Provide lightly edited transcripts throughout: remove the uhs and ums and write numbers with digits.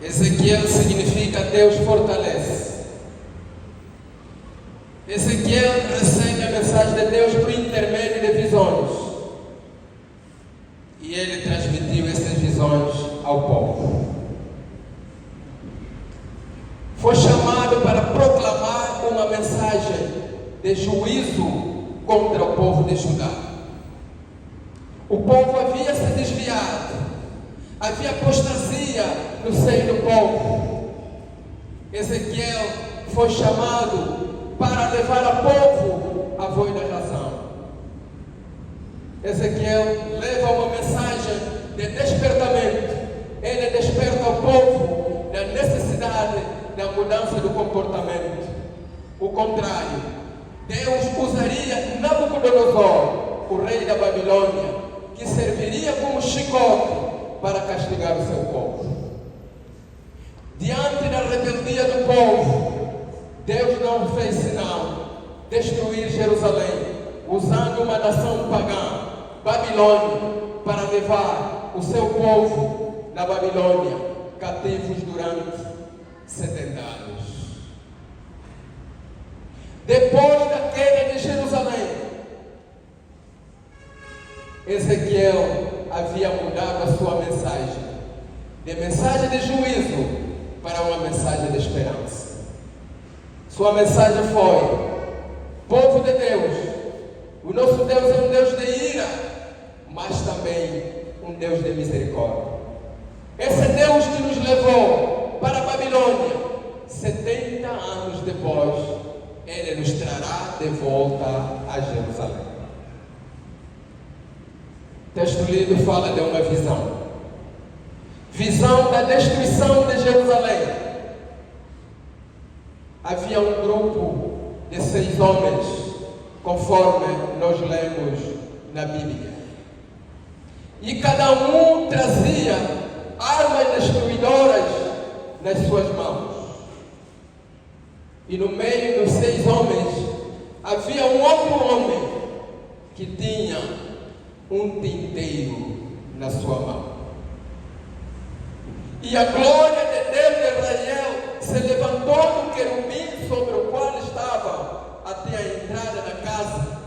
Ezequiel significa Deus fortalece. Ezequiel recebe a mensagem de Deus por intermédio de visões. E ele transmitiu essas visões ao povo. Foi chamado para proclamar uma mensagem de juízo contra o povo de Judá. O povo havia se desviado, havia apostasia no seio do povo. Ezequiel foi chamado para levar ao povo a voz da razão. Ezequiel leva uma mensagem de despertamento. Ele desperta o povo da necessidade da mudança do comportamento. O contrário, Deus usaria Nabucodonosor, o rei da Babilônia, que serviria como chicote para castigar o seu povo. Diante da rebeldia do povo, Deus não fez senão destruir Jerusalém, usando uma nação pagã, Babilônia, para levar o seu povo na Babilônia, cativos durante 70 anos. Depois da queda de Jerusalém, Ezequiel havia mudado a sua mensagem, de mensagem de juízo para uma mensagem de esperança. Sua mensagem foi: povo de Deus, o nosso Deus é um Deus de ira, mas também um Deus de misericórdia. Esse Deus que nos levou para a Babilônia, 70 anos depois, Ele nos trará de volta a Jerusalém. O texto lido fala de uma visão. Visão da destruição de Jerusalém. Havia um grupo de 6 homens, conforme nós lemos na Bíblia. E cada um trazia armas destruidoras nas suas mãos. E no meio dos 6 homens, havia um outro homem que tinha um tinteiro na sua mão. E a glória de Deus de Israel se levantou do querubim sobre o qual estava até a entrada da casa.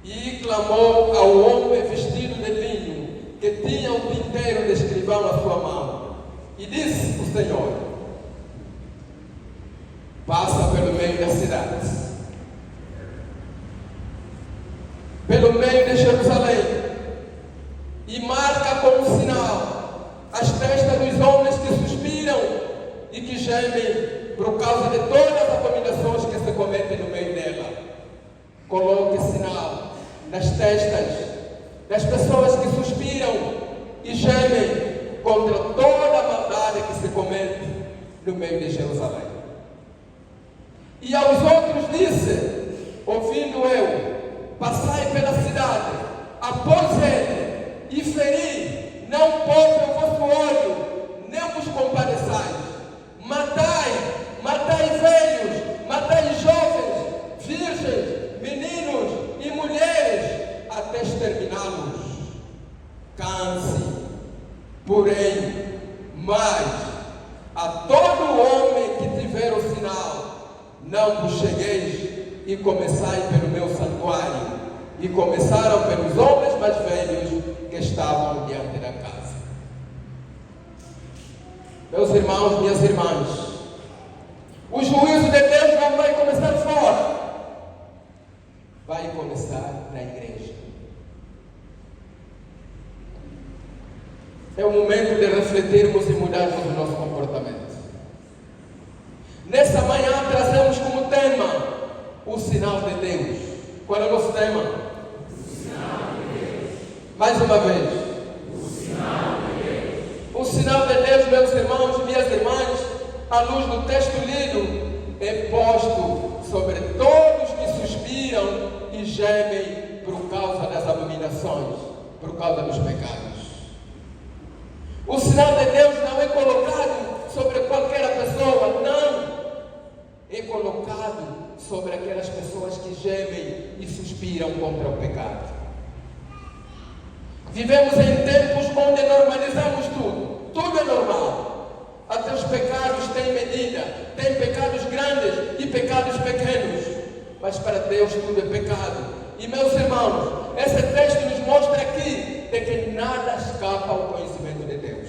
E clamou ao homem vestido de linho, que tinha um tinteiro de escrivão na sua mão. E disse o Senhor: passa pelo meio da cidade, pelo meio de Jerusalém, e marca como sinal as testas dos homens que suspiram e que gemem por causa de todas as abominações que se cometem no meio dela. Coloque sinal nas testas das pessoas que suspiram e gemem contra toda a maldade que se comete no meio de Jerusalém. E aos outros disse, ouvindo eu: passai pela cidade após ele e feri, não poupe o vosso olho, nem vos compadeçais. Matai velhos, matai jovens, virgens, meninos e mulheres, até exterminá-los. Canse, porém, mas a todo homem que tiver o sinal, não vos chegueis e começai pelo meu santuário. E começaram pelos homens mais velhos que estavam diante da casa. Meus irmãos, minhas irmãs, o juízo de Deus não vai começar fora, vai começar na igreja. É o momento de refletirmos e mudarmos o nosso comportamento. Nessa manhã trazemos como tema o sinal de Deus. Qual é o nosso tema? O sinal de Deus. Mais uma vez. O sinal de Deus. O sinal de Deus, meus irmãos e minhas irmãs, à luz do texto lido, é posto sobre todos que suspiram e gemem por causa das abominações, por causa dos pecados. O sinal de Deus não é colocado sobre qualquer pessoa, não. É colocado sobre aquelas pessoas que gemem e suspiram contra o pecado. Vivemos em tempos onde normalizamos tudo. Tudo é normal. para Deus tudo é pecado. E meus irmãos, esse texto nos mostra aqui de que nada escapa ao conhecimento de Deus.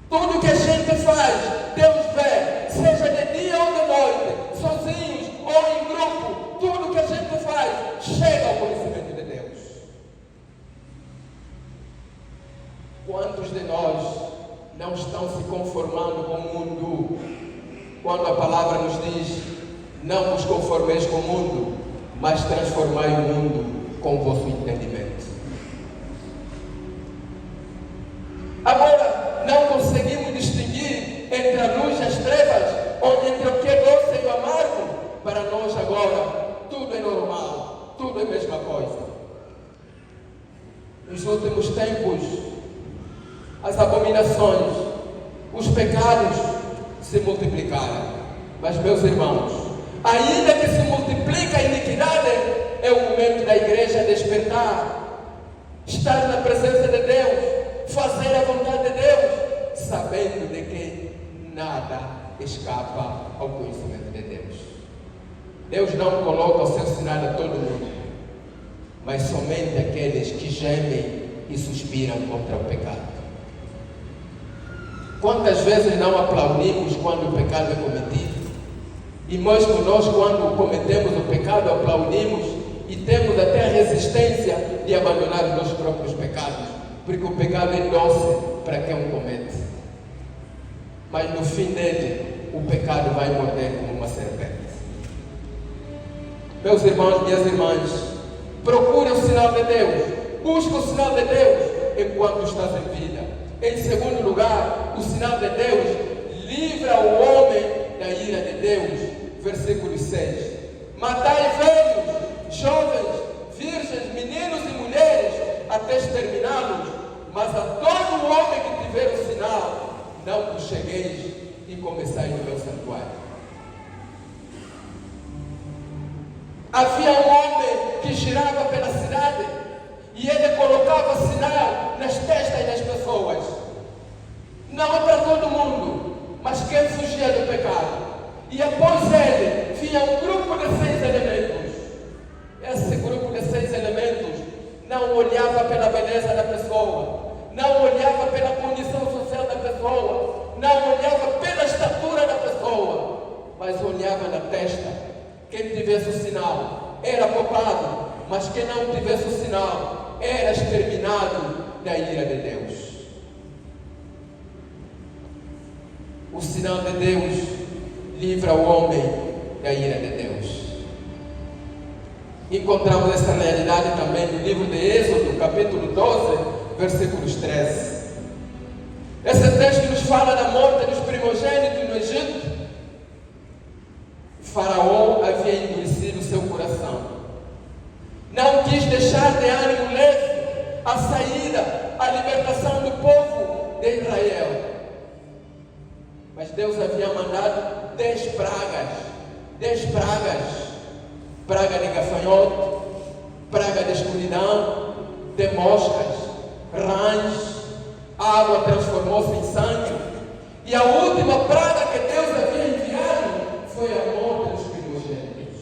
Tudo que a gente faz, Deus vê, seja de dia ou de noite, sozinhos ou em grupo, tudo que a gente faz chega ao conhecimento de Deus. Quantos de nós não estão se conformando com o mundo, quando a palavra nos diz: não vos conformeis com o mundo, mas transformai o mundo com o vosso entendimento? Agora, não conseguimos distinguir entre a luz e as trevas, ou entre o que é doce e o amargo. Para nós agora, tudo é normal, tudo é a mesma coisa. Nos últimos tempos, as abominações, os pecados se multiplicaram. Mas, meus irmãos, ainda que se multiplique a iniquidade, é o momento da igreja despertar, estar na presença de Deus, fazer a vontade de Deus, sabendo de que nada escapa ao conhecimento de Deus. Deus não coloca o seu sinal a todo mundo, mas somente aqueles que gemem e suspiram contra o pecado. Quantas vezes não aplaudimos quando o pecado é cometido? E mesmo nós, quando cometemos o pecado, aplaudimos e temos até a resistência de abandonar os nossos próprios pecados, porque o pecado é doce para quem o comete. Mas no fim dele, o pecado vai morder como uma serpente. Meus irmãos, minhas irmãs, procure o sinal de Deus, busque o sinal de Deus enquanto estás em vida. Em segundo lugar, o sinal de Deus livra o homem da ira de Deus. Versículo 6. Matai velhos, jovens, virgens, meninos e mulheres, até exterminá-los, mas a todo homem que tiver o sinal, não vos chegueis e começais no meu santuário. Havia um homem que girava pela cidade e ele colocava sinal nas testas das pessoas. Não é para todo mundo, mas quem fugia do pecado. E após ele vinha um grupo de 6 elementos. Esse grupo de 6 elementos não olhava pela beleza da pessoa, não olhava pela condição social da pessoa, não olhava pela estatura da pessoa, mas olhava na testa. Quem tivesse o sinal era poupado, mas quem não tivesse o sinal era exterminado da ira de Deus. O sinal de Deus livra o homem da ira de Deus. Encontramos essa realidade também no livro de Êxodo, capítulo 12, versículos 13. Esse texto nos fala da morte dos primogênitos no Egito. Faraó havia endurecido seu coração. Não quis deixar de ânimo leve a saída, a libertação do povo de Israel. Mas Deus havia mandado 10 pragas. 10 pragas. Praga de gafanhoto, praga de escuridão, de moscas, rãs. A água transformou-se em sangue. E a última praga que Deus havia enviado foi a morte dos primogênitos.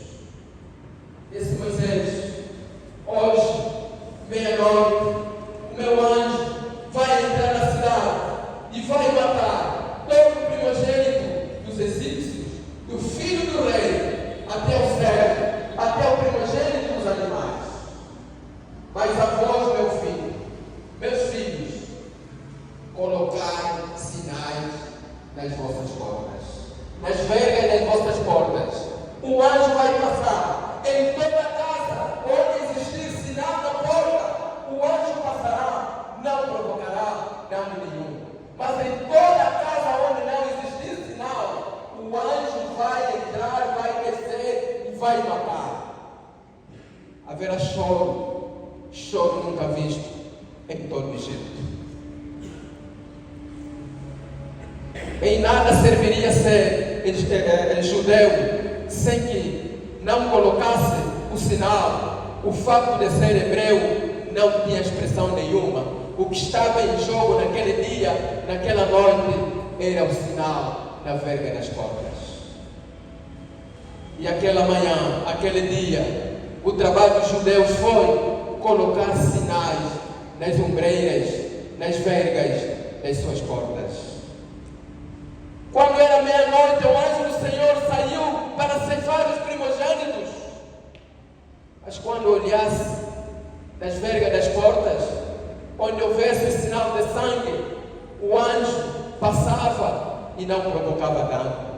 Esse Moisés, hoje, meia-noite, o meu anjo vai entrar na cidade e vai matar todo o primogênito dos egípcios, do filho do rei, até o servo, até o primogênito dos animais. Mas a vós, meu filho, meus filhos, colocai sinais nas vossas portas, nas vergas das vossas portas. O anjo vai passar em toda a casa onde existir sinal na porta. O anjo passará, não provocará dano nenhum. Mas em toda a casa onde não existir sinal, o anjo vai entrar, vai descer e vai matar. Haverá choro, choro nunca visto em todo o Egito. Em nada serviria ser judeu sem que não colocasse o sinal. O fato de ser hebreu não tinha expressão nenhuma. O que estava em jogo naquele dia, naquela noite, era o sinal na verga das portas. E aquela manhã, aquele dia, o trabalho dos judeus foi colocar sinais nas ombreiras, nas vergas das suas portas. Quando era meia-noite, o anjo do Senhor saiu para ceifar os primogênitos. Mas quando olhasse nas vergas das portas, onde houvesse sinal de sangue, o anjo passava e não provocava dano.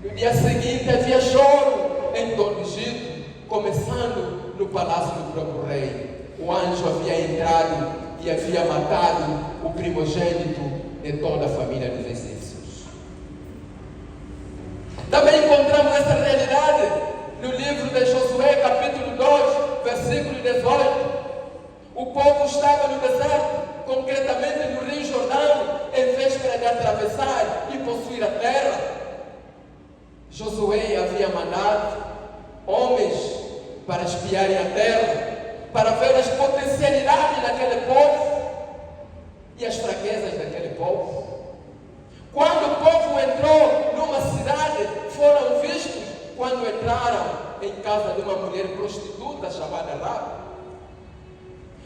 No dia seguinte havia choro em todo o Egito, começando no palácio do próprio rei. O anjo havia entrado e havia matado o primogênito de toda a família dos egípcios. Também encontramos essa realidade no livro de Josué, capítulo 2, versículo 18. O povo estava no deserto, concretamente no Rio Jordão, em véspera de atravessar e possuir a terra. Josué havia mandado homens para espiarem a terra, para ver as potencialidades daquele povo e as fraquezas daquele povo. Quando o povo entrou numa cidade, foram vistos quando entraram em casa de uma mulher prostituta chamada Rabi.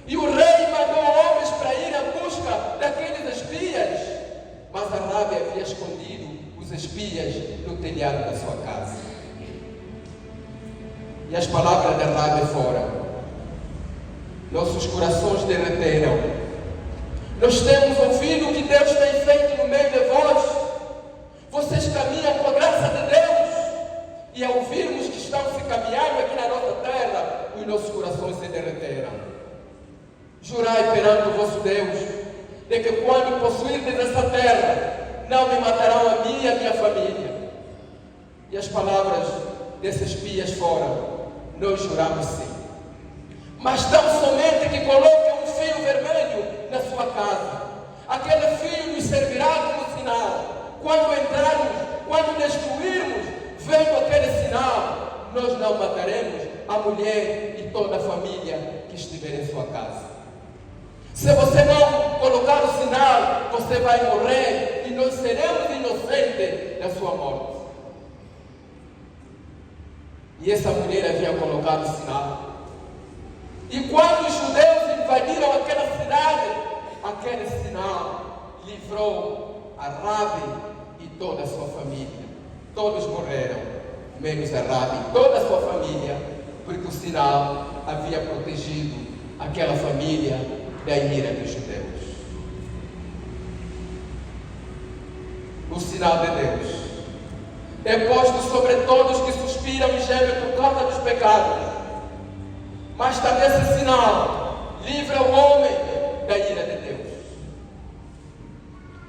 E o rei mandou homens para ir à busca daqueles espias, mas a Rabi havia escondido os espias no telhado da sua casa. E as palavras de Rabi foram: nossos corações derreteram. Nós temos ouvido o que Deus tem feito no meio de vós. Vocês caminham com a graça de Deus. E ao ouvirmos que estão se caminhando aqui na nossa terra, os nossos corações se derreteram. Jurai perante o vosso Deus, de que quando possuirdes essa terra, não me matarão a mim e a minha família. E as palavras desses espias foram: nós juramos sim. Mas tão somente que coloquem um fio vermelho na sua casa. Aquele fio nos servirá como sinal. Quando entrarmos, quando destruirmos, vendo aquele sinal, nós não mataremos a mulher e toda a família que estiver em sua casa. Se você não colocar o sinal, você vai morrer e nós seremos inocentes da sua morte. E essa mulher havia colocado o sinal. E quando os judeus invadiram aquela cidade, aquele sinal livrou a Rabi e toda a sua família. Todos morreram, menos a Rabi e toda a sua família, porque o sinal havia protegido aquela família da ira dos judeus. O sinal de Deus é posto sobre todos que suspiram e gemem por causa dos pecados. Mas também esse sinal livra o homem da ira de Deus.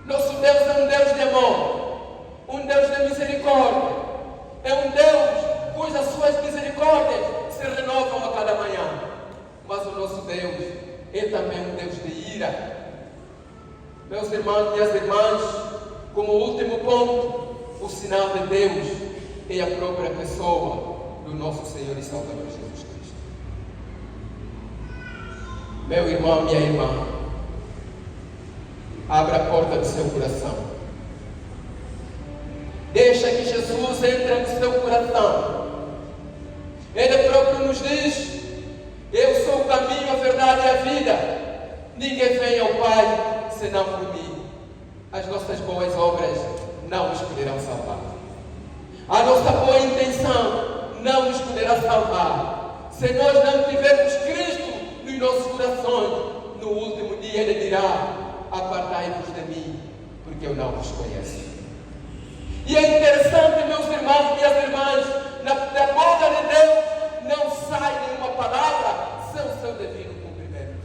Nosso Deus é um Deus de amor, um Deus de misericórdia. É um Deus cujas suas misericórdias se renovam a cada manhã. Mas o nosso Deus é também um Deus de ira. Meus irmãos e minhas irmãs, como último ponto, o sinal de Deus é a própria pessoa do nosso Senhor e Salvador Jesus Cristo. Meu irmão, minha irmã, abra a porta do seu coração. Deixa que Jesus entre no seu coração. Ele próprio nos diz: eu sou o caminho, a verdade e a vida. Ninguém vem ao Pai senão por mim. As nossas boas obras não nos poderão salvar. A nossa boa intenção não nos poderá salvar. Se nós não tivermos Cristo nos nossos corações, no último dia Ele dirá: apartai-vos de mim, porque eu não vos conheço. E é interessante, meus irmãos e minhas irmãs, da boca de Deus não sai nenhuma palavra sem o seu devido cumprimento.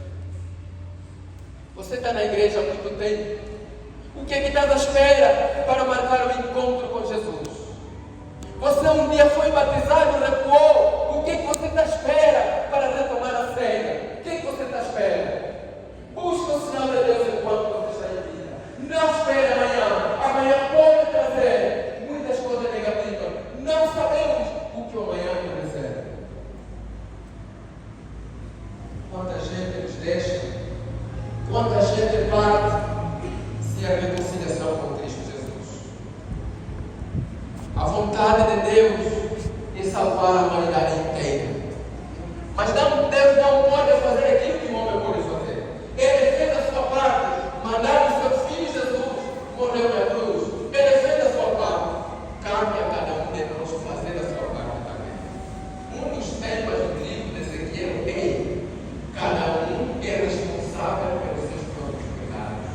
Você está na igreja há muito tempo. O que é que está à espera para marcar o encontro com Jesus? Você um dia foi batizado, recuou. O que é que você está à espera para retomar a ceia? O que é que você está à espera? Busca o sinal de Deus enquanto você está em vida. Não espere amanhã. Amanhã pode trazer muitas coisas negativas. Não sabemos o que o amanhã vai trazer. Quanta gente nos deixa, quanta gente parte se a reconciliação com Cristo Jesus. A vontade de Deus salvar a humanidade inteira. Mas Deus não pode fazer aquilo que o homem pode fazer. Ele fez a sua parte, mandar o seu filho Jesus morreu na cruz. Ele fez a sua parte. Cabe a cada um de nós fazer a sua parte também. Um dos temas do livro de Ezequiel é: cada um é responsável pelos seus próprios pecados.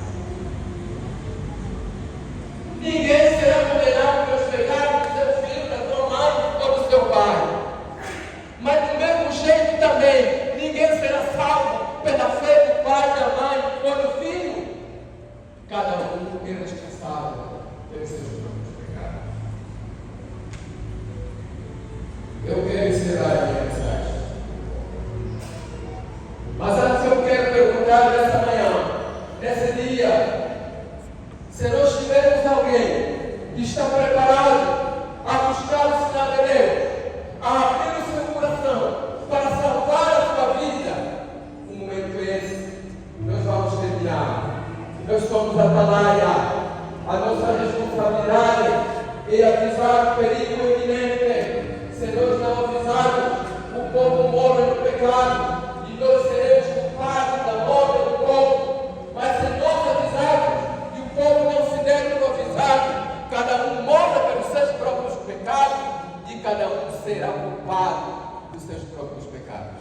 Ninguém será condenado pelos pecados do seu filho, da sua mãe ou do seu pai. Mas do mesmo jeito também, ninguém será salvo pela fé do pai, da mãe ou do filho. Cada um é responsável pelos seus próprios pecados. Eu quero encerrar a minha mensagem. Mas antes eu quero perguntar nessa manhã, nesse dia, se nós tivermos alguém que está preparado a buscar o sinal de Deus, a abrir o seu coração para salvar a sua vida, o momento é esse. Nós vamos terminar. Nós somos atalaia. A nossa responsabilidade é avisar o perigo iminente. Se nós não avisarmos, o povo morre no pecado e nós seremos culpados da morte do povo. Mas se nós avisarmos e o povo não se der por avisado, cada um morre pelos seus próprios pecados e cada um será culpado dos seus próprios pecados.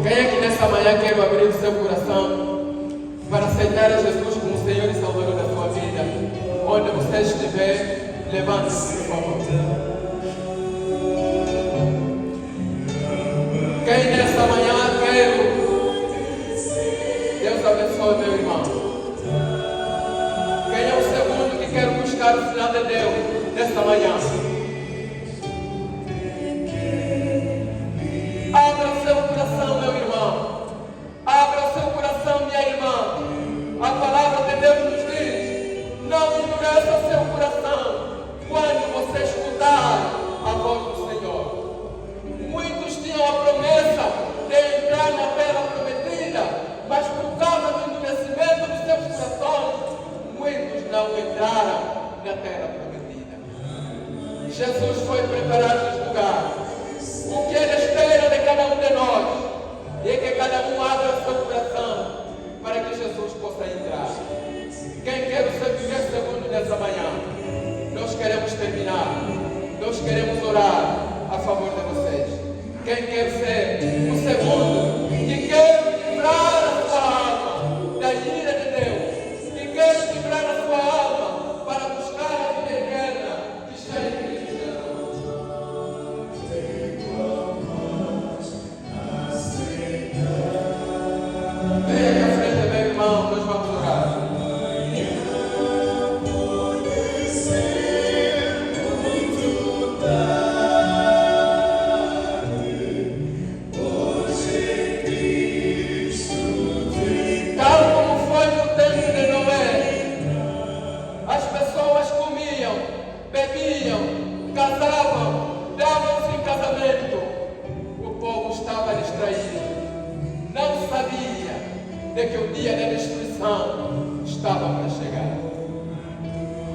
Quem é que nessa manhã quer abrir o seu coração para aceitar a Jesus como Senhor e Salvador da sua vida? Onde você estiver, levante-se, por favor. Quem nessa manhã quer? Deus abençoe meu irmão. Quem é o segundo que quer buscar o sinal de Deus nesta manhã? Abra o seu coração, meu irmão. Abra o seu coração, minha irmã. A palavra de Deus nos diz: não endureça o seu coração quando você escutar a voz do Senhor. Muitos tinham a promessa de entrar na terra prometida, mas por causa do endurecimento dos seus corações, muitos não entraram na terra prometida. Jesus foi preparar os lugares. O que Ele espera de cada um de nós é que cada um abra o seu coração para que Jesus possa entrar. Quem quer o seu viver segundo nessa manhã? Nós queremos terminar. Nós queremos orar a favor de vocês. Quem quer ser o segundo que quer livrar a sua alma da ira de Deus, que quer livrar a sua alma para buscar a vida eterna que está em Cristo Jesus? Venha à frente, meu irmão, nós vamos orar. De que o dia da destruição estava para chegar.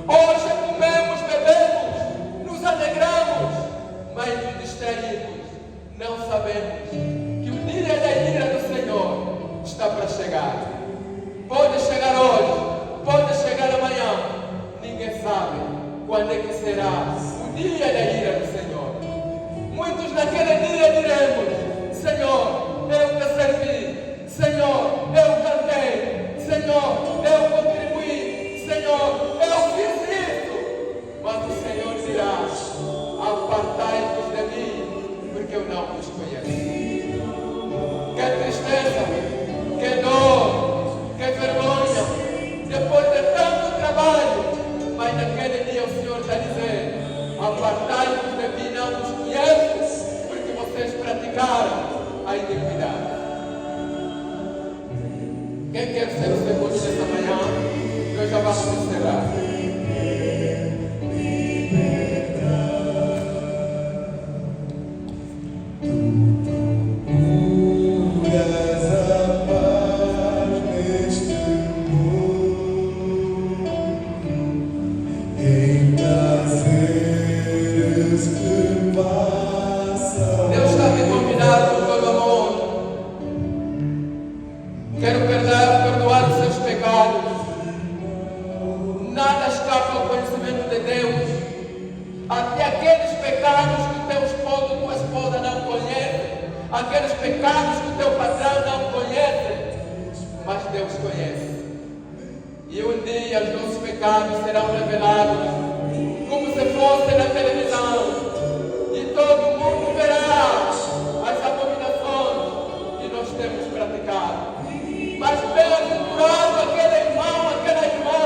Hoje comemos, bebemos, nos alegramos, mas nos distraímos. Não sabemos que o dia da ira do Senhor está para chegar. Pode chegar hoje, pode chegar amanhã. Ninguém sabe quando é que será o dia da ira do Senhor. Muitos naquele dia diremos: Senhor, eu te servi. Senhor, eu cantei. Senhor, eu contribuí. Senhor, eu fiz isso. Mas o Senhor dirá: apartai-vos de mim, porque eu não vos conheço. Que tristeza, que dor, que vergonha. Depois de tanto trabalho, mas naquele dia o Senhor está dizendo: apartai-vos de mim, não vos conheço, porque vocês praticaram a iniquidade. Quem quer ser o segundo nessa manhã? Nós já vamos encerrar. aqueles pecados que o teu patrão não conhece, mas Deus conhece. E um dia os nossos pecados serão revelados, como se fosse na televisão, e todo mundo verá as abominações que nós temos praticado. Mas mesmo por alto aquele irmão, aquela irmã,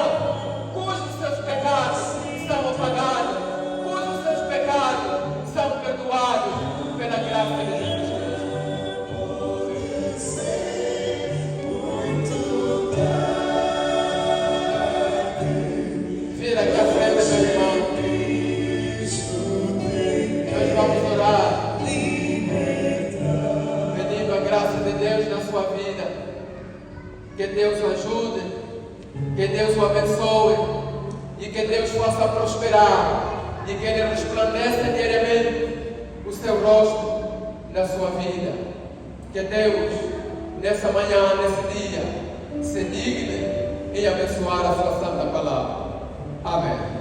cujos seus pecados são apagados, cujos seus pecados são perdoados pela graça de Jesus Cristo. Vira aqui à frente, meu irmão. Nós vamos orar, pedindo a graça de Deus na sua vida. Que Deus o ajude, que Deus o abençoe e que Deus faça prosperar e que Ele resplandeça diariamente o seu rosto na sua vida. Que Deus, nessa manhã, nesse dia, se digne em abençoar a sua santa palavra. Amém.